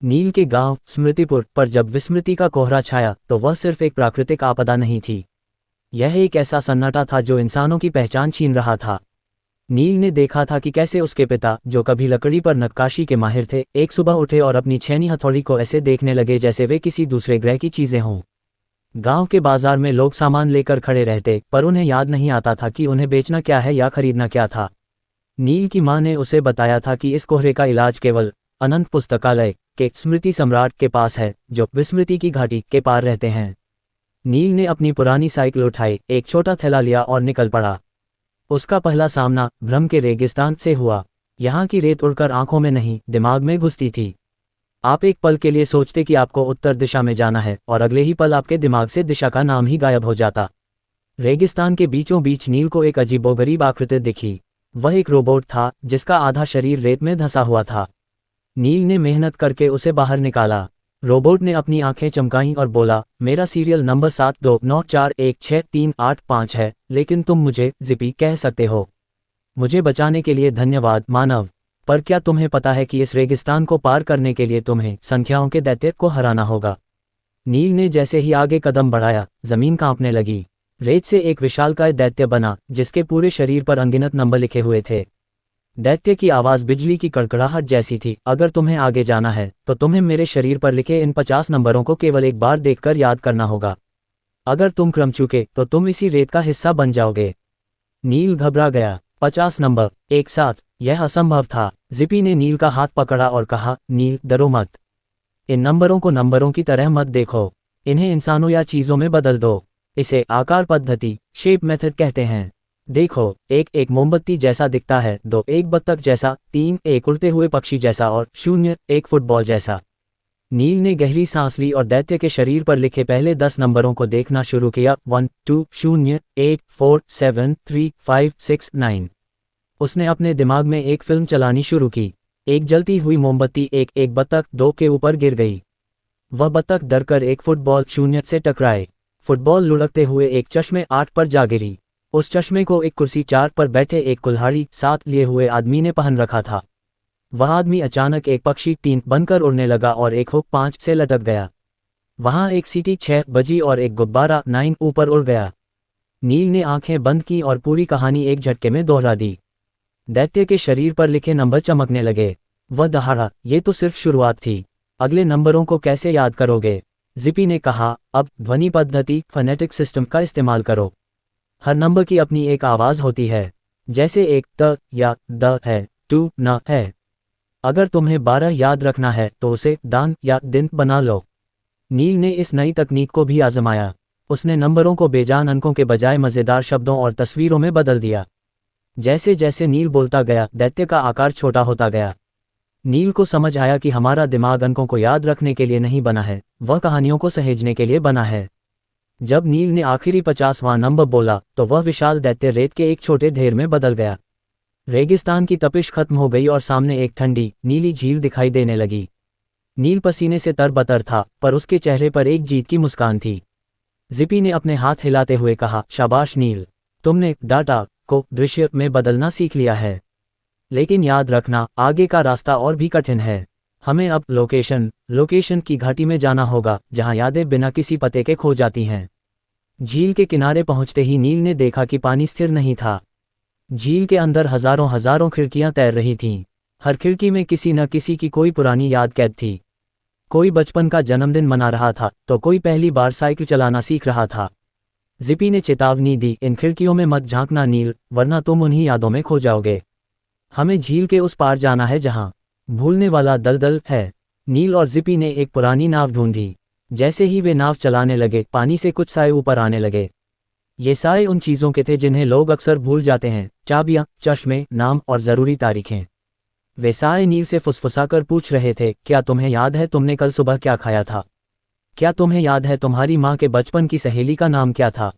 नील के गांव स्मृतिपुर पर जब विस्मृति का कोहरा छाया तो वह सिर्फ एक प्राकृतिक आपदा नहीं थी। यह एक ऐसा सन्नाटा था जो इंसानों की पहचान छीन रहा था। नील ने देखा था कि कैसे उसके पिता, जो कभी लकड़ी पर नक्काशी के माहिर थे, एक सुबह उठे और अपनी छेनी हथौड़ी को ऐसे देखने लगे जैसे वे किसी दूसरे ग्रह की चीजें हों। गांव के बाजार में लोग सामान लेकर खड़े रहते, पर उन्हें याद नहीं आता था कि उन्हें बेचना क्या है या खरीदना क्या था। नील की मां ने उसे बताया था कि इस कोहरे का इलाज केवल अनंत पुस्तकालय के स्मृति सम्राट के पास है, जो विस्मृति की घाटी के पार रहते हैं। नील ने अपनी पुरानी साइकिल उठाई, एक छोटा थैला लिया और निकल पड़ा। उसका पहला सामना भ्रम के रेगिस्तान से हुआ। यहाँ की रेत उड़कर आंखों में नहीं, दिमाग में घुसती थी। आप एक पल के लिए सोचते कि आपको उत्तर दिशा में जाना है और अगले ही पल आपके दिमाग से दिशा का नाम ही गायब हो जाता। रेगिस्तान के बीचों बीच नील को एक अजीबोगरीब आकृति दिखी। वह एक रोबोट था जिसका आधा शरीर रेत में धंसा हुआ था। नील ने मेहनत करके उसे बाहर निकाला। रोबोट ने अपनी आंखें चमकाईं और बोला, मेरा सीरियल नंबर 7294163885 है, लेकिन तुम मुझे जिपी कह सकते हो। मुझे बचाने के लिए धन्यवाद मानव। पर क्या तुम्हें पता है कि इस रेगिस्तान को पार करने के लिए तुम्हें संख्याओं के दैत्य को हराना होगा। नील ने जैसे ही आगे कदम बढ़ाया, जमीन कांपने लगी। रेत से एक विशालकाय दैत्य बना जिसके पूरे शरीर पर अनगिनत नंबर लिखे हुए थे। दैत्य की आवाज़ बिजली की कड़कड़ाहट जैसी थी। अगर तुम्हें आगे जाना है तो तुम्हें मेरे शरीर पर लिखे इन 50 नंबरों को केवल एक बार देखकर याद करना होगा। अगर तुम क्रम चुके तो तुम इसी रेत का हिस्सा बन जाओगे। नील घबरा गया। 50 नंबर एक साथ, यह असंभव था। जिपी ने नील का हाथ पकड़ा और कहा, नील डरो मत। इन नंबरों को नंबरों की तरह मत देखो, इन्हें इंसानों या चीज़ों में बदल दो। इसे आकार पद्धति शेप मेथड कहते हैं। देखो, एक एक मोमबत्ती जैसा दिखता है, 2 एक बत्तख जैसा, 3 एक उड़ते हुए पक्षी जैसा और 0 एक फुटबॉल जैसा। नील ने गहरी सांस ली और दैत्य के शरीर पर लिखे पहले 10 नंबरों को देखना शुरू किया। 1 2 0 8 4 7 3 5 6 9। उसने अपने दिमाग में एक फिल्म चलानी शुरू की। एक जलती हुई मोमबत्ती एक एक बत्तख 2 के ऊपर गिर गई। वह बत्तख डरकर एक फुटबॉल 0 से टकराए। फुटबॉल लुढ़कते हुए एक चश्मे 8 पर जा गिरी। उस चश्मे को एक कुर्सी 4 पर बैठे एक कुल्हाड़ी 7 लिए हुए आदमी ने पहन रखा था। वह आदमी अचानक एक पक्षी 3 बनकर उड़ने लगा और एक हुक 5 से लटक गया। वहां एक सीटी 6 बजी और एक गुब्बारा 9 ऊपर उड़ गया। नील ने आंखें बंद की और पूरी कहानी एक झटके में दोहरा दी। दैत्य के शरीर पर लिखे नंबर चमकने लगे। वह दहाड़ा, ये तो सिर्फ शुरुआत थी। अगले नंबरों को कैसे याद करोगे? जिपी ने कहा, अब ध्वनि पद्धति फनेटिक सिस्टम का इस्तेमाल करो। हर नंबर की अपनी एक आवाज़ होती है। जैसे एक त या द है, 2 न है। अगर तुम्हें 12 याद रखना है तो उसे दान या दिन बना लो। नील ने इस नई तकनीक को भी आजमाया। उसने नंबरों को बेजान अंकों के बजाय मज़ेदार शब्दों और तस्वीरों में बदल दिया। जैसे जैसे नील बोलता गया, दैत्य का आकार छोटा होता गया। नील को समझ आया कि हमारा दिमाग अंकों को याद रखने के लिए नहीं बना है, वह कहानियों को सहेजने के लिए बना है। जब नील ने आखिरी 50वां नंबर बोला तो वह विशाल दैत्य रेत के एक छोटे ढेर में बदल गया। रेगिस्तान की तपिश खत्म हो गई और सामने एक ठंडी नीली झील दिखाई देने लगी। नील पसीने से तरबतर था, पर उसके चेहरे पर एक जीत की मुस्कान थी। जिपी ने अपने हाथ हिलाते हुए कहा, शाबाश नील, तुमने डाटा को दृश्य में बदलना सीख लिया है। लेकिन याद रखना, आगे का रास्ता और भी कठिन है। हमें अब लोकेशन की घाटी में जाना होगा, जहां यादें बिना किसी पते के खो जाती हैं। झील के किनारे पहुंचते ही नील ने देखा कि पानी स्थिर नहीं था। झील के अंदर हजारों हजारों खिड़कियां तैर रही थीं। हर खिड़की में किसी न किसी की कोई पुरानी याद कैद थी। कोई बचपन का जन्मदिन मना रहा था तो कोई पहली बार साइकिल चलाना सीख रहा था। जिपी ने चेतावनी दी, इन खिड़कियों में मत झांकना नील, वरना तुम उन्हीं यादों में खो जाओगे। हमें झील के उस पार जाना है जहां भूलने वाला दलदल है। नील और जिपी ने एक पुरानी नाव ढूंढी। जैसे ही वे नाव चलाने लगे, पानी से कुछ साए ऊपर आने लगे। ये साए उन चीज़ों के थे जिन्हें लोग अक्सर भूल जाते हैं, चाबियां, चश्मे, नाम और ज़रूरी तारीखें। वे साए नील से फुसफुसाकर पूछ रहे थे, क्या तुम्हें याद है तुमने कल सुबह क्या खाया था? क्या तुम्हें याद है तुम्हारी माँ के बचपन की सहेली का नाम क्या था?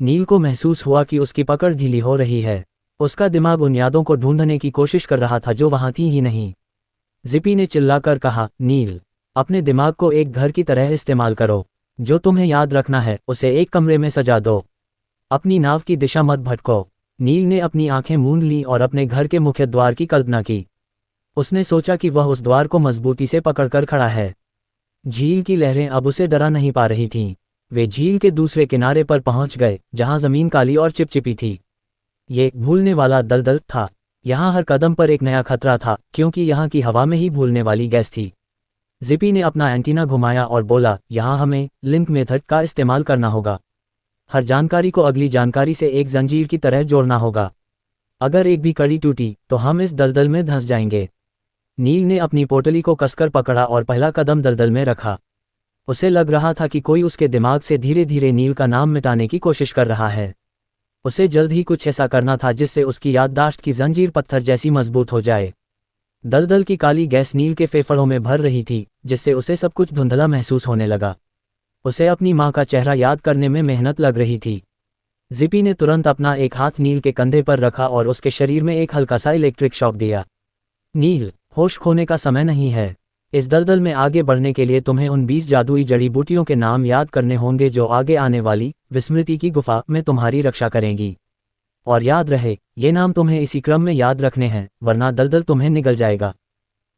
नील को महसूस हुआ कि उसकी पकड़ ढीली हो रही है। उसका दिमाग उन यादों को ढूंढने की कोशिश कर रहा था जो वहां थी ही नहीं। जिपी ने चिल्लाकर कहा, नील, अपने दिमाग को एक घर की तरह इस्तेमाल करो। जो तुम्हें याद रखना है उसे एक कमरे में सजा दो। अपनी नाव की दिशा मत भटको। नील ने अपनी आंखें मूंद लीं और अपने घर के मुख्य द्वार की कल्पना की। उसने सोचा कि वह उस द्वार को मजबूती से पकड़कर खड़ा है। झील की लहरें अब उसे डरा नहीं पा रही थीं। वे झील के दूसरे किनारे पर पहुंच गए, जहां जमीन काली और चिपचिपी थी। ये एक भूलने वाला दलदल था। यहाँ हर कदम पर एक नया खतरा था, क्योंकि यहाँ की हवा में ही भूलने वाली गैस थी। जिपी ने अपना एंटीना घुमाया और बोला, यहाँ हमें लिंक मेथड का इस्तेमाल करना होगा। हर जानकारी को अगली जानकारी से एक जंजीर की तरह जोड़ना होगा। अगर एक भी कड़ी टूटी तो हम इस दलदल में धंस जाएंगे। नील ने अपनी पोटली को कसकर पकड़ा और पहला कदम दलदल में रखा। उसे लग रहा था कि कोई उसके दिमाग से धीरे धीरे नील का नाम मिटाने की कोशिश कर रहा है। उसे जल्द ही कुछ ऐसा करना था जिससे उसकी याददाश्त की जंजीर पत्थर जैसी मजबूत हो जाए। दलदल की काली गैस नील के फेफड़ों में भर रही थी, जिससे उसे सब कुछ धुंधला महसूस होने लगा। उसे अपनी माँ का चेहरा याद करने में मेहनत लग रही थी। जिपी ने तुरंत अपना एक हाथ नील के कंधे पर रखा और उसके शरीर में एक हल्का सा इलेक्ट्रिक शॉक दिया। नील, होश खोने का समय नहीं है। इस दलदल में आगे बढ़ने के लिए तुम्हें उन 20 जादुई जड़ी बूटियों के नाम याद करने होंगे जो आगे आने वाली विस्मृति की गुफा में तुम्हारी रक्षा करेंगी। और याद रहे, ये नाम तुम्हें इसी क्रम में याद रखने हैं, वरना दलदल तुम्हें निगल जाएगा।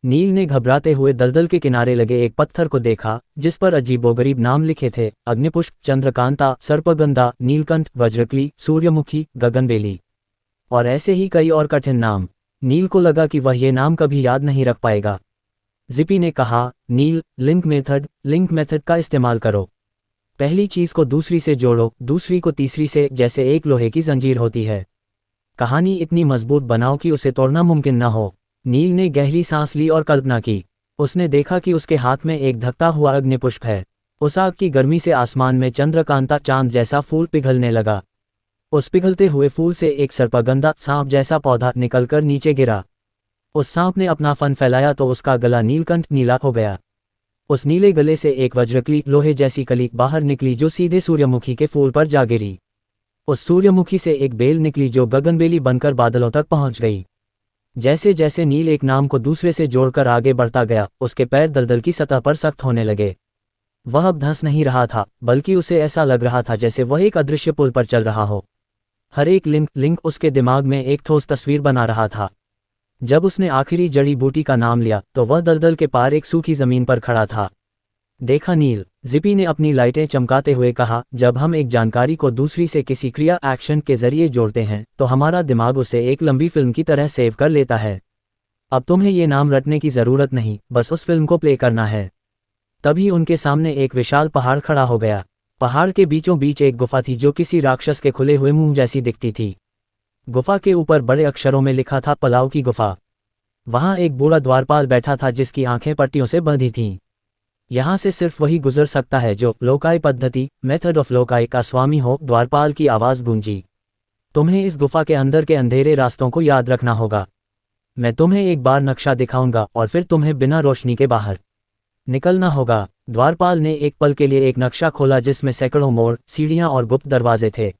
नील ने घबराते हुए दलदल के किनारे लगे एक पत्थर को देखा, जिस पर अजीबोगरीब नाम लिखे थे: अग्निपुष्प, चंद्रकांता, सर्पगंधा, नीलकंठ, वज्रकली, सूर्यमुखी, गगनबेली, और ऐसे ही कई और कठिन नाम। नील को लगा कि वह ये नाम कभी याद नहीं रख पाएगा। जिपी ने कहा, नील, लिंक मेथड का इस्तेमाल करो। पहली चीज को दूसरी से जोड़ो, दूसरी को तीसरी से, जैसे एक लोहे की जंजीर होती है। कहानी इतनी मजबूत बनाओ कि उसे तोड़ना मुमकिन न हो। नील ने गहरी सांस ली और कल्पना की। उसने देखा कि उसके हाथ में एक धकता हुआ अग्निपुष्प है। उस आग की गर्मी से आसमान में चंद्रकांता चांद जैसा फूल पिघलने लगा। उस पिघलते हुए फूल से एक सर्पगंधा सांप जैसा पौधा निकलकर नीचे गिरा। उस सांप ने अपना फन फैलाया तो उसका गला नीलकंठ नीला हो गया। उस नीले गले से एक वज्रकली लोहे जैसी कली बाहर निकली जो सीधे सूर्यमुखी के फूल पर जा गिरी। उस सूर्यमुखी से एक बेल निकली जो गगनबेली बनकर बादलों तक पहुंच गई। जैसे जैसे नील एक नाम को दूसरे से जोड़कर आगे बढ़ता गया, उसके पैर दलदल की सतह पर सख्त होने लगे। वह अब धंस नहीं रहा था, बल्कि उसे ऐसा लग रहा था जैसे वह एक अदृश्य पुल पर चल रहा हो। हर एक लिंक उसके दिमाग में एक ठोस तस्वीर बना रहा था। जब उसने आखिरी जड़ी बूटी का नाम लिया तो वह दलदल के पार एक सूखी जमीन पर खड़ा था। देखा नील, जिपी ने अपनी लाइटें चमकाते हुए कहा, जब हम एक जानकारी को दूसरी से किसी क्रिया एक्शन के जरिए जोड़ते हैं तो हमारा दिमाग उसे एक लंबी फिल्म की तरह सेव कर लेता है। अब तुम्हें ये नाम रटने की जरूरत नहीं, बस उस फिल्म को प्ले करना है। तभी उनके सामने एक विशाल पहाड़ खड़ा हो गया। पहाड़ के बीचों बीच एक गुफा थी जो किसी राक्षस के खुले हुए मुंह जैसी दिखती थी। गुफा के ऊपर बड़े अक्षरों में लिखा था, पलाव की गुफा। वहां एक बूढ़ा द्वारपाल बैठा था जिसकी आंखें पट्टियों से बंधी थीं। यहां से सिर्फ वही गुजर सकता है जो लोकाई पद्धति, मेथड ऑफ लोकाई का स्वामी हो। द्वारपाल की आवाज गूंजी, तुम्हें इस गुफा के अंदर के अंधेरे रास्तों को याद रखना होगा। मैं तुम्हें एक बार नक्शा दिखाऊंगा और फिर तुम्हें बिना रोशनी के बाहर निकलना होगा। द्वारपाल ने एक पल के लिए एक नक्शा खोला जिसमें सैकड़ों मोड़, सीढ़ियां और गुप्त दरवाजे थे।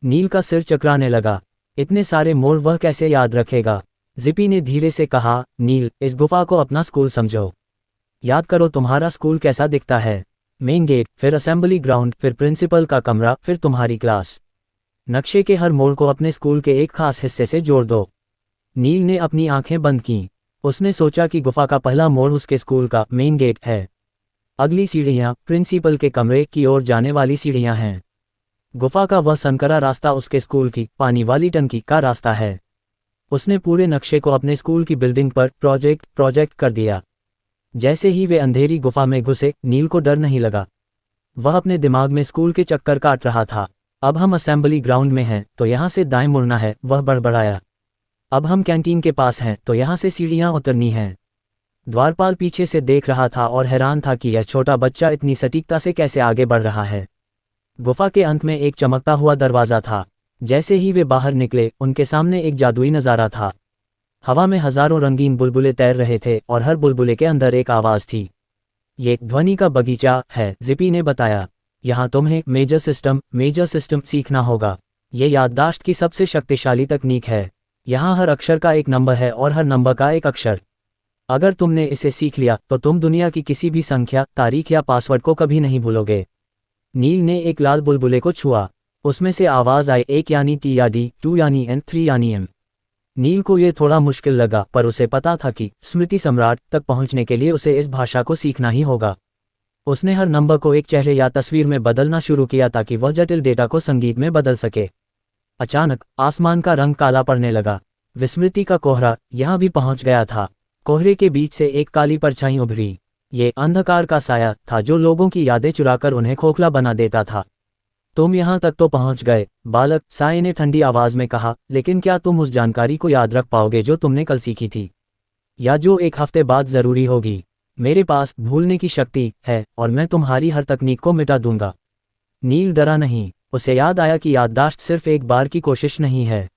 नील का सिर चकराने लगा। इतने सारे मोड़ वह कैसे याद रखेगा? जिपी ने धीरे से कहा, नील, इस गुफा को अपना स्कूल समझो। याद करो तुम्हारा स्कूल कैसा दिखता है। मेन गेट, फिर असेंबली ग्राउंड, फिर प्रिंसिपल का कमरा, फिर तुम्हारी क्लास। नक्शे के हर मोड़ को अपने स्कूल के एक खास हिस्से से जोड़ दो। नील ने अपनी आंखें बंद कीं। उसने सोचा कि गुफा का पहला मोड़ उसके स्कूल का मेन गेट है। अगली सीढ़ियां प्रिंसिपल के कमरे की ओर जाने वाली सीढ़ियां हैं। गुफा का वह संकरा रास्ता उसके स्कूल की पानी वाली टंकी का रास्ता है। उसने पूरे नक्शे को अपने स्कूल की बिल्डिंग पर प्रोजेक्ट कर दिया। जैसे ही वे अंधेरी गुफा में घुसे, नील को डर नहीं लगा। वह अपने दिमाग में स्कूल के चक्कर काट रहा था। अब हम असेंबली ग्राउंड में हैं तो यहाँ से दाएं मुड़ना है, वह बड़बड़ाया। अब हम कैंटीन के पास हैं तो यहाँ से सीढ़ियाँ उतरनी हैं। द्वारपाल पीछे से देख रहा था और हैरान था कि यह छोटा बच्चा इतनी सटीकता से कैसे आगे बढ़ रहा है। गुफा के अंत में एक चमकता हुआ दरवाज़ा था। जैसे ही वे बाहर निकले, उनके सामने एक जादुई नज़ारा था। हवा में हजारों रंगीन बुलबुले तैर रहे थे और हर बुलबुले के अंदर एक आवाज़ थी। ये ध्वनि का बगीचा है, जिपी ने बताया। यहाँ तुम्हें मेजर सिस्टम सीखना होगा। ये याददाश्त की सबसे शक्तिशाली तकनीक है। यहाँ हर अक्षर का एक नंबर है और हर नंबर का एक अक्षर। अगर तुमने इसे सीख लिया तो तुम दुनिया की किसी भी संख्या, तारीख या पासवर्ड को कभी नहीं भूलोगे। नील ने एक लाल बुलबुले को छुआ। उसमें से आवाज़ आई, 1 यानी T या D, 2 यानी N, 3 यानी M। नील को ये थोड़ा मुश्किल लगा, पर उसे पता था कि स्मृति सम्राट तक पहुंचने के लिए उसे इस भाषा को सीखना ही होगा। उसने हर नंबर को एक चेहरे या तस्वीर में बदलना शुरू किया ताकि वह जटिल डेटा को संगीत में बदल सके। अचानक आसमान का रंग काला पड़ने लगा। विस्मृति का कोहरा यहाँ भी पहुंच गया था। कोहरे के बीच से एक काली परछाई उभरी। ये अंधकार का साया था जो लोगों की यादें चुराकर उन्हें खोखला बना देता था। तुम यहाँ तक तो पहुंच गए, बालक, साये ने ठंडी आवाज में कहा, लेकिन क्या तुम उस जानकारी को याद रख पाओगे जो तुमने कल सीखी थी, या जो एक हफ्ते बाद जरूरी होगी? मेरे पास भूलने की शक्ति है और मैं तुम्हारी हर तकनीक को मिटा दूंगा। नील डरा नहीं। उसे याद आया कि याददाश्त सिर्फ एक बार की कोशिश नहीं है।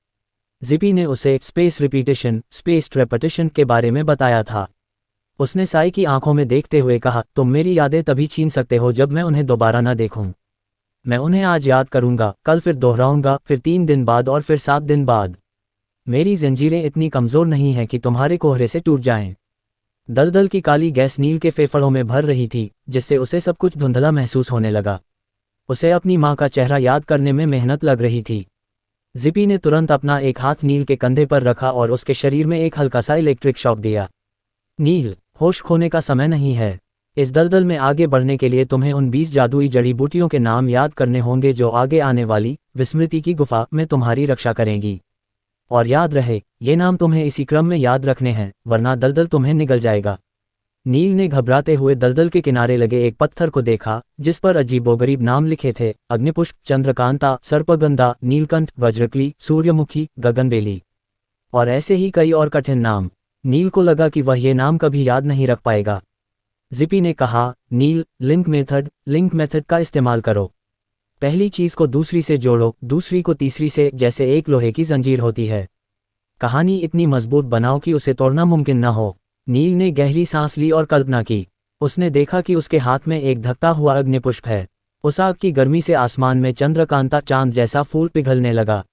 जिपी ने उसे स्पेस रेपिटेशन के बारे में बताया था। उसने साई की आंखों में देखते हुए कहा, तुम मेरी यादें तभी छीन सकते हो जब मैं उन्हें दोबारा न देखूं। मैं उन्हें आज याद करूंगा, कल फिर दोहराऊंगा, फिर 3 दिन बाद और फिर 7 दिन बाद। मेरी जंजीरें इतनी कमजोर नहीं हैं कि तुम्हारे कोहरे से टूट जाएं। दलदल की काली गैस नील के फेफड़ों में भर रही थी, जिससे उसे सब कुछ धुंधला महसूस होने लगा। उसे अपनी माँ का चेहरा याद करने में मेहनत लग रही थी। जिपी ने तुरंत अपना एक हाथ नील के कंधे पर रखा और उसके शरीर में एक हल्का सा इलेक्ट्रिक शॉक दिया। नील, होश खोने का समय नहीं है। इस दलदल में आगे बढ़ने के लिए तुम्हें उन 20 जादुई जड़ी बूटियों के नाम याद करने होंगे जो आगे आने वाली विस्मृति की गुफा में तुम्हारी रक्षा करेंगी। और याद रहे, ये नाम तुम्हें इसी क्रम में याद रखने हैं, वरना दलदल तुम्हें निगल जाएगा। नील ने घबराते हुए दलदल के किनारे लगे एक पत्थर को देखा जिस पर अजीबोगरीब नाम लिखे थे, अग्निपुष्प, चंद्रकांता, सर्पगंधा, नीलकंठ, वज्रकली, सूर्यमुखी, गगनबेली और ऐसे ही कई और कठिन नाम। नील को लगा कि वह ये नाम कभी याद नहीं रख पाएगा। जिपी ने कहा, नील, लिंक मेथड का इस्तेमाल करो। पहली चीज को दूसरी से जोड़ो, दूसरी को तीसरी से, जैसे एक लोहे की जंजीर होती है। कहानी इतनी मजबूत बनाओ कि उसे तोड़ना मुमकिन न हो। नील ने गहरी सांस ली और कल्पना की। उसने देखा कि उसके हाथ में एक धकता हुआ अग्निपुष्प है। उस आग की गर्मी से आसमान में चंद्रकांता चांद जैसा फूल पिघलने लगा।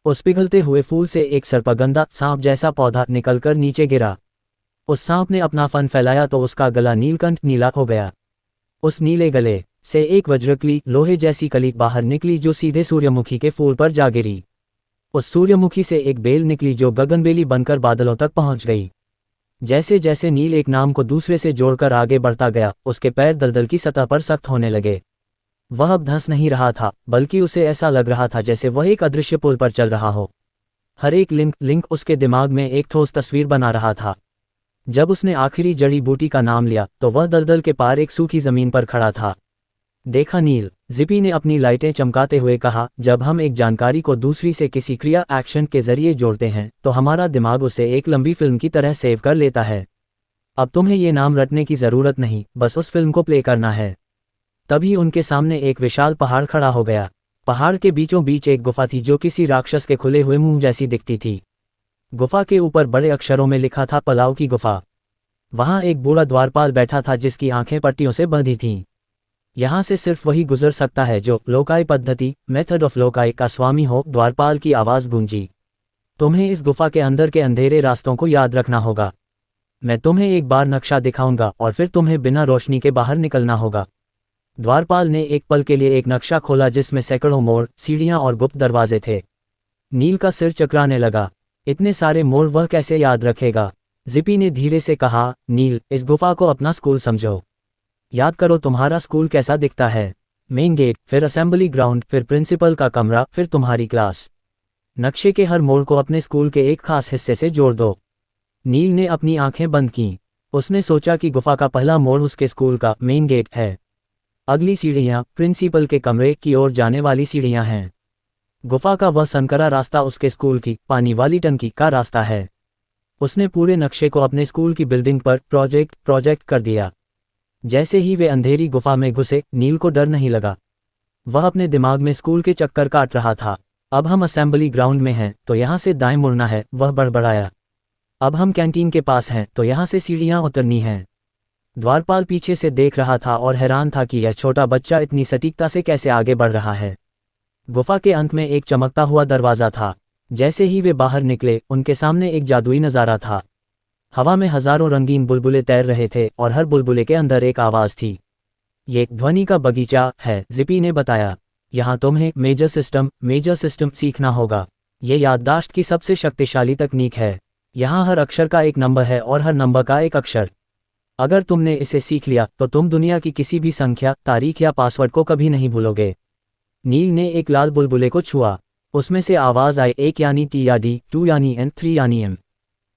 उस पिघलते हुए फूल से एक सर्पगंधा सांप जैसा पौधा निकलकर नीचे गिरा। उस सांप ने अपना फन फैलाया तो उसका गला नीलकंठ नीला हो गया। उस नीले गले से एक वज्रकली, लोहे जैसी कली बाहर निकली जो सीधे सूर्यमुखी के फूल पर जा गिरी। उस सूर्यमुखी से एक बेल निकली जो गगनबेली बनकर बादलों तक पहुंच गई। जैसे जैसे नील एक नाम को दूसरे से जोड़कर आगे बढ़ता गया, उसके पैर दलदल की सतह पर सख्त होने लगे। वह अब धंस नहीं रहा था, बल्कि उसे ऐसा लग रहा था जैसे वह एक अदृश्य पुल पर चल रहा हो। हर एक लिंक उसके दिमाग में एक ठोस तस्वीर बना रहा था। जब उसने आखिरी जड़ी बूटी का नाम लिया तो वह दलदल के पार एक सूखी जमीन पर खड़ा था। देखा नील, जिपी ने अपनी लाइटें चमकाते हुए कहा, जब हम एक जानकारी को दूसरी से किसी क्रिया एक्शन के जरिए जोड़ते हैं तो हमारा दिमाग उसे एक लंबी फिल्म की तरह सेव कर लेता है। अब तुम्हें ये नाम रटने की जरूरत नहीं, बस उस फिल्म को प्ले करना है। तभी उनके सामने एक विशाल पहाड़ खड़ा हो गया। पहाड़ के बीचों बीच एक गुफा थी जो किसी राक्षस के खुले हुए मुंह जैसी दिखती थी। गुफा के ऊपर बड़े अक्षरों में लिखा था, पलाव की गुफा। वहां एक बूढ़ा द्वारपाल बैठा था जिसकी आंखें पट्टियों से बंधी थीं। यहाँ से सिर्फ वही गुजर सकता है जो लोकाई पद्धति, मेथड ऑफ लोकाई का स्वामी हो। द्वारपाल की आवाज गूंजी, तुम्हें इस गुफा के अंदर के अंधेरे रास्तों को याद रखना होगा। मैं तुम्हें एक बार नक्शा दिखाऊंगा और फिर तुम्हें बिना रोशनी के बाहर निकलना होगा। द्वारपाल ने एक पल के लिए एक नक्शा खोला जिसमें सैकड़ों मोड़, सीढ़ियां और गुप्त दरवाजे थे। नील का सिर चकराने लगा। इतने सारे मोड़ वह कैसे याद रखेगा? जिपी ने धीरे से कहा, नील, इस गुफा को अपना स्कूल समझो। याद करो तुम्हारा स्कूल कैसा दिखता है। मेन गेट, फिर असेंबली ग्राउंड, फिर प्रिंसिपल का कमरा, फिर तुम्हारी क्लास। नक्शे के हर मोड़ को अपने स्कूल के एक खास हिस्से से जोड़ दो। नील ने अपनी आंखें बंद कीं। उसने सोचा कि गुफा का पहला मोड़ उसके स्कूल का मेन गेट है। अगली सीढ़ियां प्रिंसिपल के कमरे की ओर जाने वाली सीढ़ियां हैं। गुफा का वह संकरा रास्ता उसके स्कूल की पानी वाली टंकी का रास्ता है। उसने पूरे नक्शे को अपने स्कूल की बिल्डिंग पर प्रोजेक्ट कर दिया। जैसे ही वे अंधेरी गुफा में घुसे, नील को डर नहीं लगा। वह अपने दिमाग में स्कूल के चक्कर काट रहा था। अब हम असेंबली ग्राउंड में हैं तो यहाँ से दाएं मुड़ना है, वह बड़बड़ाया। अब हम कैंटीन के पास हैं तो यहाँ से सीढ़ियाँ उतरनी हैं। द्वारपाल पीछे से देख रहा था और हैरान था कि यह छोटा बच्चा इतनी सटीकता से कैसे आगे बढ़ रहा है। गुफा के अंत में एक चमकता हुआ दरवाज़ा था। जैसे ही वे बाहर निकले, उनके सामने एक जादुई नज़ारा था। हवा में हजारों रंगीन बुलबुले तैर रहे थे और हर बुलबुले के अंदर एक आवाज़ थी। ये ध्वनि का बगीचा है, जिपी ने बताया। यहाँ तुम्हें मेजर सिस्टम सीखना होगा। ये याददाश्त की सबसे शक्तिशाली तकनीक है। यहाँ हर अक्षर का एक नंबर है और हर नंबर का एक अक्षर। अगर तुमने इसे सीख लिया तो तुम दुनिया की किसी भी संख्या, तारीख या पासवर्ड को कभी नहीं भूलोगे। नील ने एक लाल बुलबुले को छुआ। उसमें से आवाज आई, 1 यानी टी या डी, 2 यानी एन, 3 यानी एम।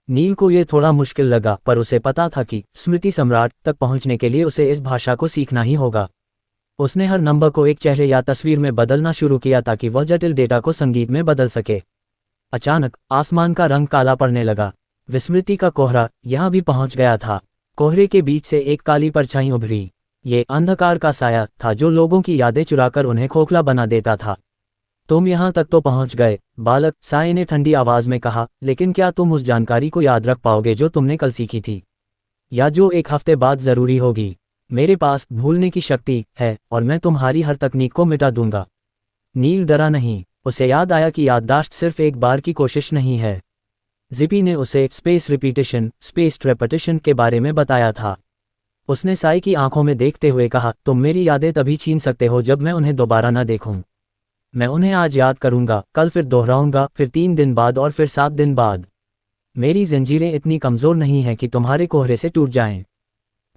नील को यह थोड़ा मुश्किल लगा, पर उसे पता था कि स्मृति सम्राट तक पहुंचने के लिए उसे इस भाषा को सीखना ही होगा। उसने हर नंबर को एक चेहरे या तस्वीर में बदलना शुरू किया ताकि वह जटिल डेटा को संगीत में बदल सके। अचानक आसमान का रंग काला पड़ने लगा। विस्मृति का कोहरा यहाँ भी पहुंच गया था। कोहरे के बीच से एक काली परछाई उभरी। ये अंधकार का साया था जो लोगों की यादें चुराकर उन्हें खोखला बना देता था। तुम यहाँ तक तो पहुंच गए, बालक, साये ने ठंडी आवाज में कहा, लेकिन क्या तुम उस जानकारी को याद रख पाओगे जो तुमने कल सीखी थी, या जो एक हफ्ते बाद जरूरी होगी? मेरे पास भूलने की शक्ति है और मैं तुम्हारी हर तकनीक को मिटा दूंगा। नील डरा नहीं। उसे याद आया कि याददाश्त सिर्फ एक बार की कोशिश नहीं है। जिपी ने उसे स्पेस रेपिटेशन के बारे में बताया था। उसने साई की आंखों में देखते हुए कहा, तुम मेरी यादें तभी छीन सकते हो जब मैं उन्हें दोबारा न देखूं। मैं उन्हें आज याद करूंगा, कल फिर दोहराऊंगा, फिर 3 दिन बाद और फिर 7 दिन बाद। मेरी जंजीरें इतनी कमजोर नहीं हैं कि तुम्हारे कोहरे से टूट जाएं।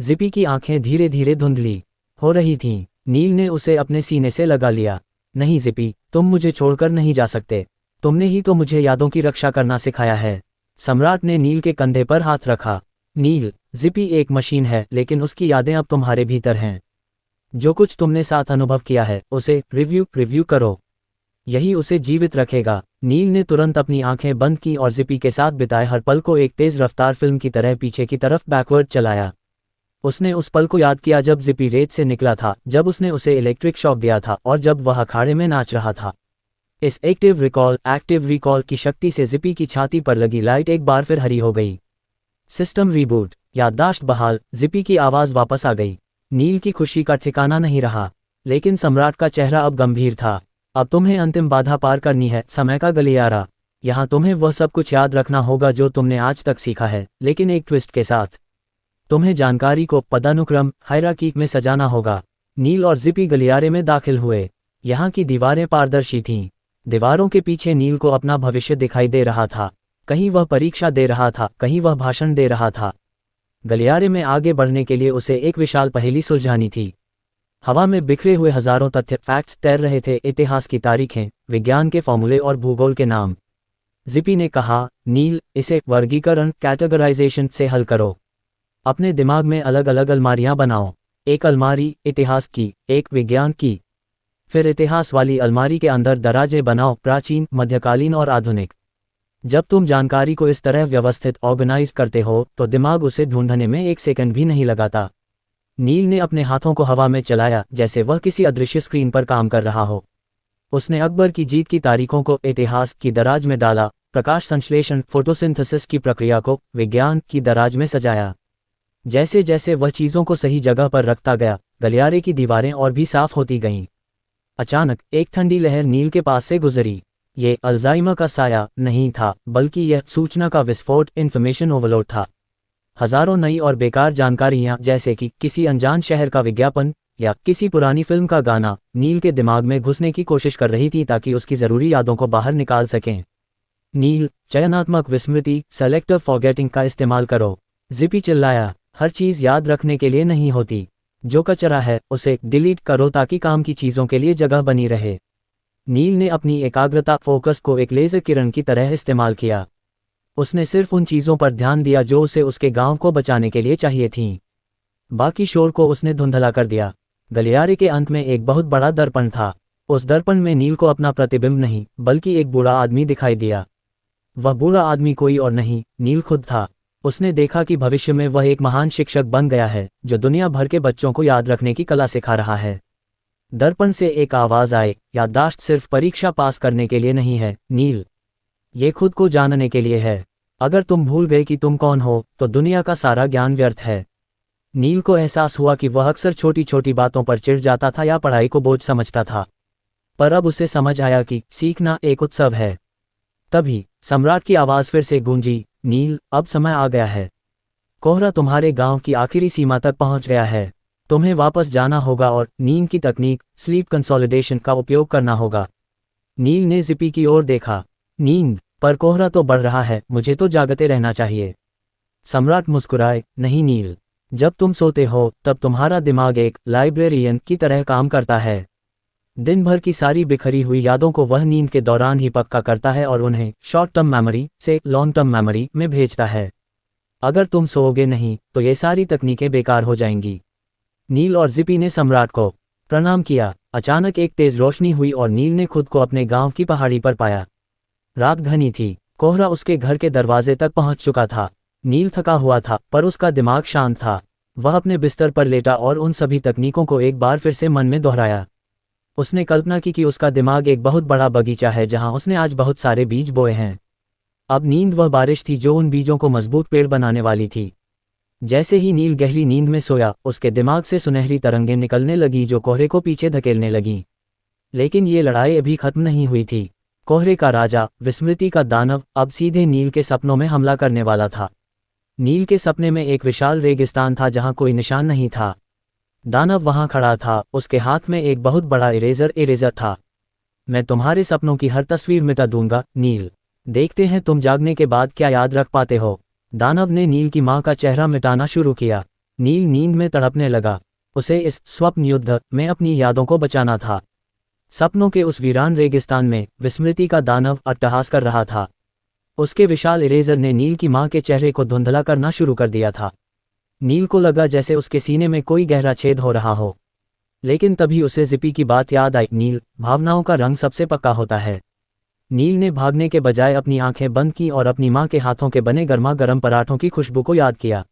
जिपी की आंखें धीरे धीरे धुंधली हो रही थीं। नील ने उसे अपने सीने से लगा लिया। नहीं जिपी, तुम मुझे छोड़कर नहीं जा सकते। तुमने ही तो मुझे यादों की रक्षा करना सिखाया है। सम्राट ने नील के कंधे पर हाथ रखा। नील, जिपी एक मशीन है, लेकिन उसकी यादें अब तुम्हारे भीतर हैं। जो कुछ तुमने साथ अनुभव किया है उसे रिव्यू करो। यही उसे जीवित रखेगा। नील ने तुरंत अपनी आंखें बंद की और जिपी के साथ बिताए हर पल को एक तेज रफ्तार फिल्म की तरह पीछे की तरफ बैकवर्ड चलाया। उसने उस पल को याद किया जब जिपी रेत से निकला था, जब उसने उसे इलेक्ट्रिक शॉक दिया था और जब वह अखाड़े में नाच रहा था। इस एक्टिव रिकॉल की शक्ति से जिपी की छाती पर लगी लाइट एक बार फिर हरी हो गई। सिस्टम रीबूट, याददाश्त बहाल। जिपी की आवाज वापस आ गई। नील की खुशी का ठिकाना नहीं रहा, लेकिन सम्राट का चेहरा अब गंभीर था। अब तुम्हें अंतिम बाधा पार करनी है, समय का गलियारा। यहाँ तुम्हें वह सब कुछ याद रखना होगा जो तुमने आज तक सीखा है, लेकिन एक ट्विस्ट के साथ। तुम्हें जानकारी को पदानुक्रम हायरार्की में सजाना होगा। नील और जिपी गलियारे में दाखिल हुए। यहाँ की दीवारें पारदर्शी थीं। दीवारों के पीछे नील को अपना भविष्य दिखाई दे रहा था। कहीं वह परीक्षा दे रहा था, कहीं वह भाषण दे रहा था। गलियारे में आगे बढ़ने के लिए उसे एक विशाल पहेली सुलझानी थी। हवा में बिखरे हुए हजारों तथ्य, फैक्ट्स तैर रहे थे, इतिहास की तारीखें, विज्ञान के फॉर्मूले और भूगोल के नाम। जिपी ने कहा, नील, इसे वर्गीकरण कैटेगराइजेशन से हल करो। अपने दिमाग में अलग अलग अलमारियां बनाओ। एक अलमारी इतिहास की, एक विज्ञान की। फिर इतिहास वाली अलमारी के अंदर दराजे बनाओ, प्राचीन, मध्यकालीन और आधुनिक। जब तुम जानकारी को इस तरह व्यवस्थित ऑर्गेनाइज करते हो तो दिमाग उसे ढूंढने में 1 सेकंड भी नहीं लगाता। नील ने अपने हाथों को हवा में चलाया जैसे वह किसी अदृश्य स्क्रीन पर काम कर रहा हो। उसने अकबर की जीत की तारीखों को इतिहास की दराज में डाला, प्रकाश संश्लेषण फोटोसिंथेसिस की प्रक्रिया को विज्ञान की दराज में सजाया। जैसे जैसे वह चीज़ों को सही जगह पर रखता गया, गलियारे की दीवारें और भी साफ होती गईं। अचानक एक ठंडी लहर नील के पास से गुजरी। ये अल्जाइमर का साया नहीं था, बल्कि यह सूचना का विस्फोट, इन्फॉर्मेशन ओवरलोड था। हजारों नई और बेकार जानकारियां, जैसे कि किसी अनजान शहर का विज्ञापन या किसी पुरानी फिल्म का गाना, नील के दिमाग में घुसने की कोशिश कर रही थी ताकि उसकी जरूरी यादों को बाहर निकाल सकें। नील, चयनात्मक विस्मृति सेलेक्टिव फॉरगेटिंग का इस्तेमाल करो। जिपी चिल्लाया, हर चीज याद रखने के लिए नहीं होती। जो कचरा है उसे डिलीट करो ताकि काम की चीजों के लिए जगह बनी रहे। नील ने अपनी एकाग्रता फोकस को एक लेजर किरण की तरह इस्तेमाल किया। उसने सिर्फ उन चीजों पर ध्यान दिया जो उसे उसके गांव को बचाने के लिए चाहिए थीं। बाकी शोर को उसने धुंधला कर दिया। गलियारे के अंत में एक बहुत बड़ा दर्पण था। उस दर्पण में नील को अपना प्रतिबिंब नहीं, बल्कि एक बूढ़ा आदमी दिखाई दिया। वह बूढ़ा आदमी कोई और नहीं, नील खुद था। उसने देखा कि भविष्य में वह एक महान शिक्षक बन गया है जो दुनिया भर के बच्चों को याद रखने की कला सिखा रहा है। दर्पण से एक आवाज आए, याददाश्त सिर्फ परीक्षा पास करने के लिए नहीं है नील, ये खुद को जानने के लिए है। अगर तुम भूल गए कि तुम कौन हो तो दुनिया का सारा ज्ञान व्यर्थ है। नील को एहसास हुआ कि वह अक्सर छोटी छोटी बातों पर चिढ़ जाता था या पढ़ाई को बोझ समझता था, पर अब उसे समझ आया कि सीखना एक उत्सव है। तभी सम्राट की आवाज फिर से गूंजी, नील, अब समय आ गया है। कोहरा तुम्हारे गांव की आखिरी सीमा तक पहुंच गया है। तुम्हें वापस जाना होगा और नींद की तकनीक स्लीप कंसोलिडेशन का उपयोग करना होगा। नील ने जिपी की ओर देखा। नींद, पर कोहरा तो बढ़ रहा है, मुझे तो जागते रहना चाहिए। सम्राट मुस्कुराए, नहीं नील, जब तुम सोते हो तब तुम्हारा दिमाग एक लाइब्रेरियन की तरह काम करता है। दिन भर की सारी बिखरी हुई यादों को वह नींद के दौरान ही पक्का करता है और उन्हें शॉर्ट टर्म मेमोरी से लॉन्ग टर्म मेमोरी में भेजता है। अगर तुम सोओगे नहीं तो ये सारी तकनीकें बेकार हो जाएंगी। नील और जिपी ने सम्राट को प्रणाम किया। अचानक एक तेज रोशनी हुई और नील ने खुद को अपने गांव की पहाड़ी पर पाया। रात घनी थी, कोहरा उसके घर के दरवाजे तक पहुंच चुका था। नील थका हुआ था पर उसका दिमाग शांत था। वह अपने बिस्तर पर लेटा और उन सभी तकनीकों को एक बार फिर से मन में दोहराया। उसने कल्पना की कि उसका दिमाग एक बहुत बड़ा बगीचा है जहां उसने आज बहुत सारे बीज बोए हैं। अब नींद वह बारिश थी जो उन बीजों को मजबूत पेड़ बनाने वाली थी। जैसे ही नील गहरी नींद में सोया, उसके दिमाग से सुनहरी तरंगें निकलने लगी जो कोहरे को पीछे धकेलने लगीं। लेकिन ये लड़ाई अभी खत्म नहीं हुई थी। कोहरे का राजा, विस्मृति का दानव, अब सीधे नील के सपनों में हमला करने वाला था। नील के सपने में एक विशाल रेगिस्तान था जहां कोई निशान नहीं था। दानव वहां खड़ा था, उसके हाथ में एक बहुत बड़ा इरेजर था। मैं तुम्हारे सपनों की हर तस्वीर मिटा दूंगा नील, देखते हैं तुम जागने के बाद क्या याद रख पाते हो। दानव ने नील की मां का चेहरा मिटाना शुरू किया। नील नींद में तड़पने लगा। उसे इस स्वप्न युद्ध में अपनी यादों को बचाना था। सपनों के उस वीरान रेगिस्तान में विस्मृति का दानव अट्टहास कर रहा था। उसके विशाल इरेजर ने नील की मां के चेहरे को धुंधला करना शुरू कर दिया था। नील को लगा जैसे उसके सीने में कोई गहरा छेद हो रहा हो। लेकिन तभी उसे जिपी की बात याद आई। नील, भावनाओं का रंग सबसे पक्का होता है। नील ने भागने के बजाय अपनी आंखें बंद की और अपनी मां के हाथों के बने गर्मा गर्म पराठों की खुशबू को याद किया।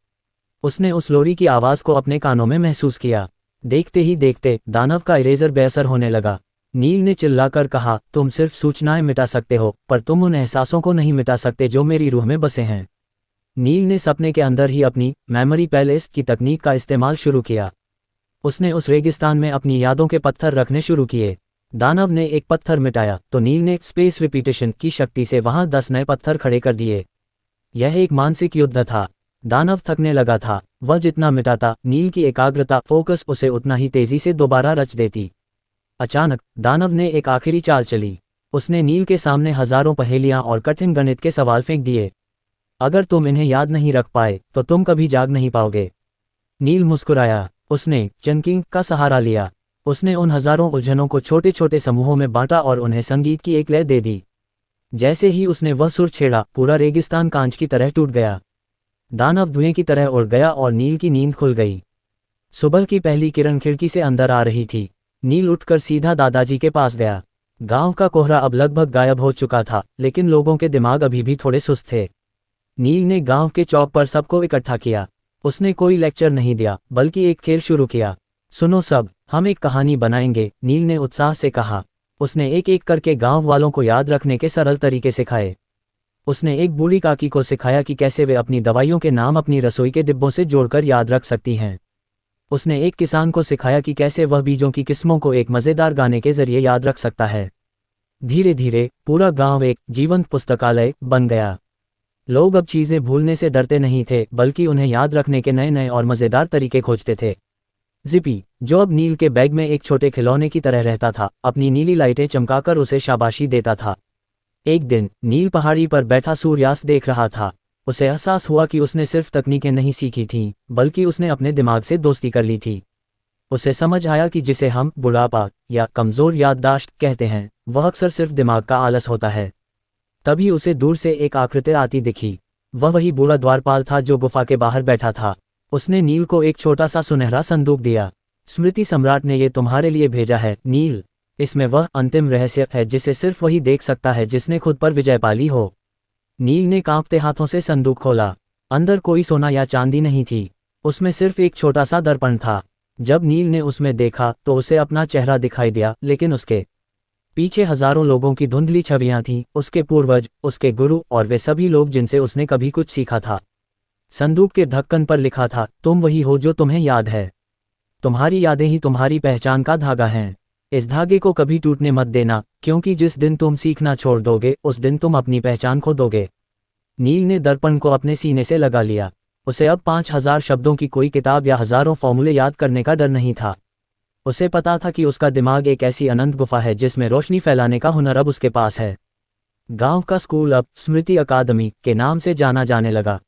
उसने उस लोरी की आवाज़ को अपने कानों में महसूस किया। देखते ही देखते दानव का इरेजर बेअसर होने लगा। नील ने चिल्लाकर कहा, तुम सिर्फ सूचनाएं मिटा सकते हो, पर तुम उन एहसासों को नहीं मिटा सकते जो मेरी रूह में बसे हैं। नील ने सपने के अंदर ही अपनी मेमोरी पैलेस की तकनीक का इस्तेमाल शुरू किया। उसने उस रेगिस्तान में अपनी यादों के पत्थर रखने शुरू किए। दानव ने एक पत्थर मिटाया तो नील ने स्पेस रिपीटेशन की शक्ति से वहां 10 नए पत्थर खड़े कर दिए। यह एक मानसिक युद्ध था। दानव थकने लगा था। वह जितना मिटाता, नील की एकाग्रता, फोकस उसे उतना ही तेजी से दोबारा रच देती। अचानक दानव ने एक आखिरी चाल चली। उसने नील के सामने हजारों पहेलियां और कठिन गणित के सवाल फेंक दिए। अगर तुम इन्हें याद नहीं रख पाए तो तुम कभी जाग नहीं पाओगे। नील मुस्कुराया। उसने चंकिंग का सहारा लिया। उसने उन हजारों उलझनों को छोटे छोटे समूहों में बांटा और उन्हें संगीत की एक लय दे दी। जैसे ही उसने वह सुर छेड़ा, पूरा रेगिस्तान कांच की तरह टूट गया। दानव धुएं की तरह उड़ गया और नील की नींद खुल गई। सुबह की पहली किरण खिड़की से अंदर आ रही थी। नील उठकर सीधा दादाजी के पास गया। गांव का कोहरा अब लगभग गायब हो चुका था, लेकिन लोगों के दिमाग अभी भी थोड़े सुस्त थे। नील ने गांव के चौक पर सबको इकट्ठा किया। उसने कोई लेक्चर नहीं दिया, बल्कि एक खेल शुरू किया। सुनो सब, हम एक कहानी बनाएंगे, नील ने उत्साह से कहा। उसने एक एक करके गांव वालों को याद रखने के सरल तरीके सिखाए। उसने एक बूढ़ी काकी को सिखाया कि कैसे वे अपनी दवाइयों के नाम अपनी रसोई के डिब्बों से जोड़कर याद रख सकती हैं। उसने एक किसान को सिखाया कि कैसे वह बीजों की किस्मों को एक मज़ेदार गाने के जरिए याद रख सकता है। धीरे धीरे पूरा गांव एक जीवंत पुस्तकालय बन गया। लोग अब चीज़ें भूलने से डरते नहीं थे, बल्कि उन्हें याद रखने के नए नए और मज़ेदार तरीके खोजते थे। जिपी, जो अब नील के बैग में एक छोटे खिलौने की तरह रहता था, अपनी नीली लाइटें चमकाकर उसे शाबाशी देता था। एक दिन नील पहाड़ी पर बैठा सूर्यास्त देख रहा था। उसे एहसास हुआ कि उसने सिर्फ तकनीकें नहीं सीखी थीं, बल्कि उसने अपने दिमाग से दोस्ती कर ली थी। उसे समझ आया कि जिसे हम बुढ़ापा या कमज़ोर याददाश्त कहते हैं, वह अक्सर सिर्फ दिमाग का आलस होता है। तभी उसे दूर से एक आकृति आती दिखी। वह वही बूढ़ा द्वारपाल था जो गुफा के बाहर बैठा था। उसने नील को एक छोटा सा सुनहरा संदूक दिया। स्मृति सम्राट ने ये तुम्हारे लिए भेजा है नील। इसमें वह अंतिम रहस्य है जिसे सिर्फ वही देख सकता है जिसने खुद पर विजय पाली हो। नील ने कांपते हाथों से संदूक खोला। अंदर कोई सोना या चांदी नहीं थी। उसमें सिर्फ एक छोटा सा दर्पण था। जब नील ने उसमें देखा तो उसे अपना चेहरा दिखाई दिया, लेकिन उसके पीछे हजारों लोगों की धुंधली छवियां थीं, उसके पूर्वज, उसके गुरु और वे सभी लोग जिनसे उसने कभी कुछ सीखा था। संदूक के ढक्कन पर लिखा था, तुम वही हो जो तुम्हें याद है। तुम्हारी यादें ही तुम्हारी पहचान का धागा हैं। इस धागे को कभी टूटने मत देना, क्योंकि जिस दिन तुम सीखना छोड़ दोगे उस दिन तुम अपनी पहचान खो दोगे। नील ने दर्पण को अपने सीने से लगा लिया। उसे अब 5000 शब्दों की कोई किताब या हजारों फॉर्मूले याद करने का डर नहीं था। उसे पता था कि उसका दिमाग एक ऐसी अनंत गुफा है जिसमें रोशनी फैलाने का हुनर अब उसके पास है। गांव का स्कूल अब स्मृति अकादमी के नाम से जाना जाने लगा।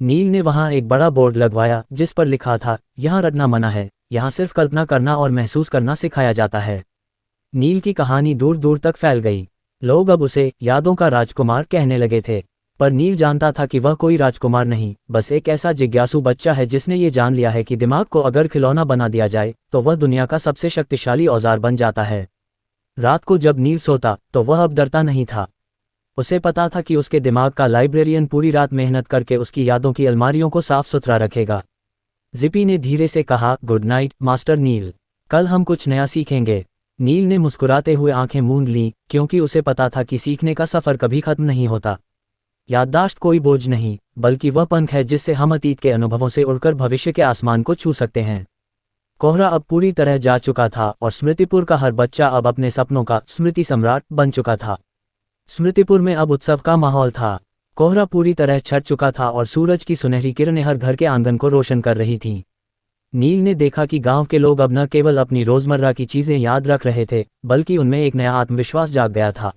नील ने वहां एक बड़ा बोर्ड लगवाया जिस पर लिखा था, यहाँ रटना मना है, यहाँ सिर्फ कल्पना करना और महसूस करना सिखाया जाता है। नील की कहानी दूर दूर तक फैल गई। लोग अब उसे यादों का राजकुमार कहने लगे थे। पर नील जानता था कि वह कोई राजकुमार नहीं, बस एक ऐसा जिज्ञासु बच्चा है जिसने ये जान लिया है कि दिमाग को अगर खिलौना बना दिया जाए तो वह दुनिया का सबसे शक्तिशाली औजार बन जाता है। रात को जब नील सोता तो वह अब डरता नहीं था। उसे पता था कि उसके दिमाग का लाइब्रेरियन पूरी रात मेहनत करके उसकी यादों की अलमारियों को साफ सुथरा रखेगा। जिपी ने धीरे से कहा, गुड नाइट मास्टर नील, कल हम कुछ नया सीखेंगे। नील ने मुस्कुराते हुए आंखें मूंद लीं, क्योंकि उसे पता था कि सीखने का सफ़र कभी खत्म नहीं होता। याददाश्त कोई बोझ नहीं, बल्कि वह पंख है जिससे हम अतीत के अनुभवों से उड़कर भविष्य के आसमान को छू सकते हैं। कोहरा अब पूरी तरह जा चुका था और स्मृतिपुर का हर बच्चा अब अपने सपनों का स्मृति सम्राट बन चुका था। स्मृतिपुर में अब उत्सव का माहौल था। कोहरा पूरी तरह छट चुका था और सूरज की सुनहरी किरणें हर घर के आंगन को रोशन कर रही थीं। नील ने देखा कि गांव के लोग अब न केवल अपनी रोजमर्रा की चीजें याद रख रहे थे, बल्कि उनमें एक नया आत्मविश्वास जाग गया था।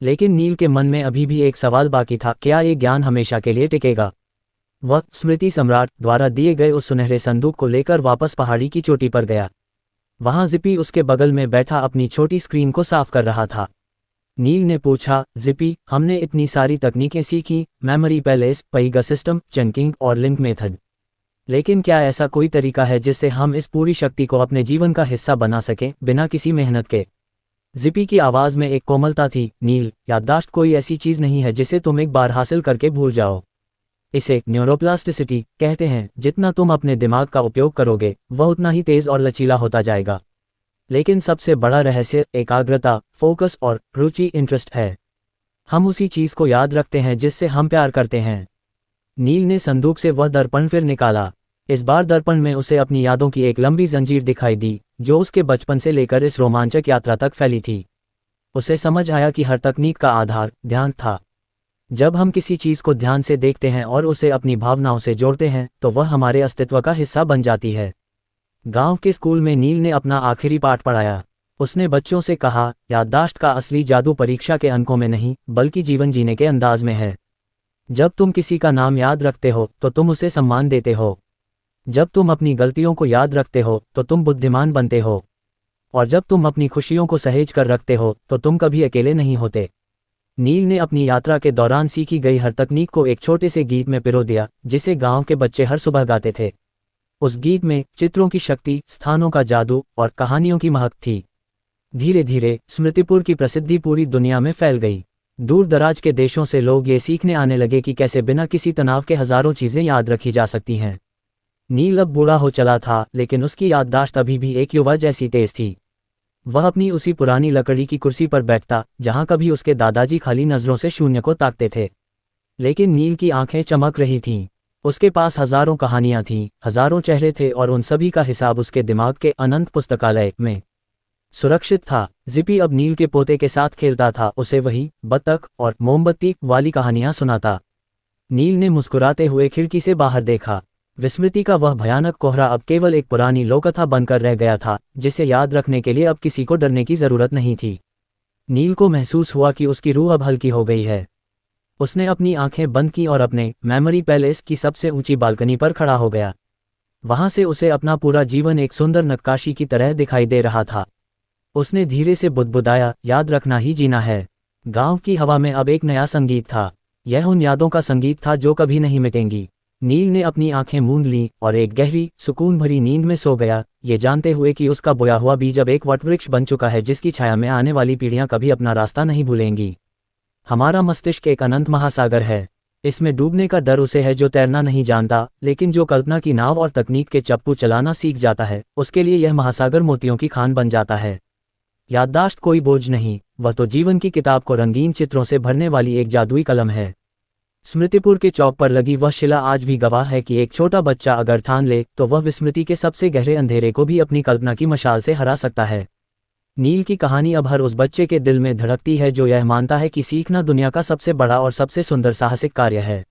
लेकिन नील के मन में अभी भी एक सवाल बाकी था, क्या ये ज्ञान हमेशा के लिए टिकेगा? वह स्मृति सम्राट द्वारा दिए गए उस सुनहरे संदूक को लेकर वापस पहाड़ी की चोटी पर गया। वहां जिपी उसके बगल में बैठा अपनी छोटी स्क्रीन को साफ कर रहा था। नील ने पूछा, जिपी, हमने इतनी सारी तकनीकें सीखी, मेमोरी पैलेस, पईगा सिस्टम, चंकिंग और लिंक मेथड, लेकिन क्या ऐसा कोई तरीका है जिससे हम इस पूरी शक्ति को अपने जीवन का हिस्सा बना सकें, बिना किसी मेहनत के? जिपी की आवाज़ में एक कोमलता थी। नील, याददाश्त कोई ऐसी चीज़ नहीं है जिसे तुम एक बार हासिल करके भूल जाओ। इसे न्यूरोप्लास्टिसिटी कहते हैं। जितना तुम अपने दिमाग का उपयोग करोगे वह उतना ही तेज़ और लचीला होता जाएगा। लेकिन सबसे बड़ा रहस्य एकाग्रता, फोकस और रुचि, इंटरेस्ट है। हम उसी चीज़ को याद रखते हैं जिससे हम प्यार करते हैं। नील ने संदूक से वह दर्पण फिर निकाला। इस बार दर्पण में उसे अपनी यादों की एक लंबी जंजीर दिखाई दी, जो उसके बचपन से लेकर इस रोमांचक यात्रा तक फैली थी। उसे समझ आया कि हर तकनीक का आधार ध्यान था। जब हम किसी चीज़ को ध्यान से देखते हैं और उसे अपनी भावनाओं से जोड़ते हैं तो वह हमारे अस्तित्व का हिस्सा बन जाती है। गांव के स्कूल में नील ने अपना आखिरी पाठ पढ़ाया। उसने बच्चों से कहा, याददाश्त का असली जादू परीक्षा के अंकों में नहीं, बल्कि जीवन जीने के अंदाज में है। जब तुम किसी का नाम याद रखते हो तो तुम उसे सम्मान देते हो। जब तुम अपनी गलतियों को याद रखते हो तो तुम बुद्धिमान बनते हो। और जब तुम अपनी खुशियों को सहेज कर रखते हो तो तुम कभी अकेले नहीं होते। नील ने अपनी यात्रा के दौरान सीखी गई हर तकनीक को एक छोटे से गीत में पिरो दिया, जिसे गांव के बच्चे हर सुबह गाते थे। उस गीत में चित्रों की शक्ति, स्थानों का जादू और कहानियों की महक थी। धीरे धीरे स्मृतिपुर की प्रसिद्धि पूरी दुनिया में फैल गई। दूर दराज के देशों से लोग ये सीखने आने लगे कि कैसे बिना किसी तनाव के हजारों चीज़ें याद रखी जा सकती हैं। नील अब बूढ़ा हो चला था, लेकिन उसकी याददाश्त अभी भी एक युवा जैसी तेज थी। वह अपनी उसी पुरानी लकड़ी की कुर्सी पर बैठता जहां कभी उसके दादाजी खाली नज़रों से शून्य को ताकते थे। लेकिन नील की आंखें चमक रही थीं। उसके पास हजारों कहानियां थीं, हजारों चेहरे थे और उन सभी का हिसाब उसके दिमाग के अनंत पुस्तकालय में सुरक्षित था। जिपी अब नील के पोते के साथ खेलता था, उसे वही बत्तख और मोमबत्ती वाली कहानियां सुनाता। नील ने मुस्कुराते हुए खिड़की से बाहर देखा। विस्मृति का वह भयानक कोहरा अब केवल एक पुरानी लोककथा बनकर रह गया था, जिसे याद रखने के लिए अब किसी को डरने की जरूरत नहीं थी। नील को महसूस हुआ कि उसकी रूह अब हल्की हो गई है। उसने अपनी आंखें बंद की और अपने मेमोरी पैलेस की सबसे ऊंची बालकनी पर खड़ा हो गया। वहां से उसे अपना पूरा जीवन एक सुंदर नक्काशी की तरह दिखाई दे रहा था। उसने धीरे से बुदबुदाया, याद रखना ही जीना है। गांव की हवा में अब एक नया संगीत था। यह उन यादों का संगीत था जो कभी नहीं मिटेंगी। नील ने अपनी आंखें मूंद लीं और एक गहरी, सुकून भरी नींद में सो गया, ये जानते हुए कि उसका बोया हुआ बीज अब एक वटवृक्ष बन चुका है जिसकी छाया में आने वाली पीढ़ियां कभी अपना रास्ता नहीं भूलेंगी। हमारा मस्तिष्क एक अनंत महासागर है। इसमें डूबने का डर उसे है जो तैरना नहीं जानता, लेकिन जो कल्पना की नाव और तकनीक के चप्पू चलाना सीख जाता है, उसके लिए यह महासागर मोतियों की खान बन जाता है। याददाश्त कोई बोझ नहीं, वह तो जीवन की किताब को रंगीन चित्रों से भरने वाली एक जादुई कलम है। स्मृतिपुर के चौक पर लगी वह शिला आज भी गवाह है कि एक छोटा बच्चा अगर ठान ले तो वह विस्मृति के सबसे गहरे अंधेरे को भी अपनी कल्पना की मशाल से हरा सकता है। नील की कहानी अब हर उस बच्चे के दिल में धड़कती है जो यह मानता है कि सीखना दुनिया का सबसे बड़ा और सबसे सुंदर साहसिक कार्य है।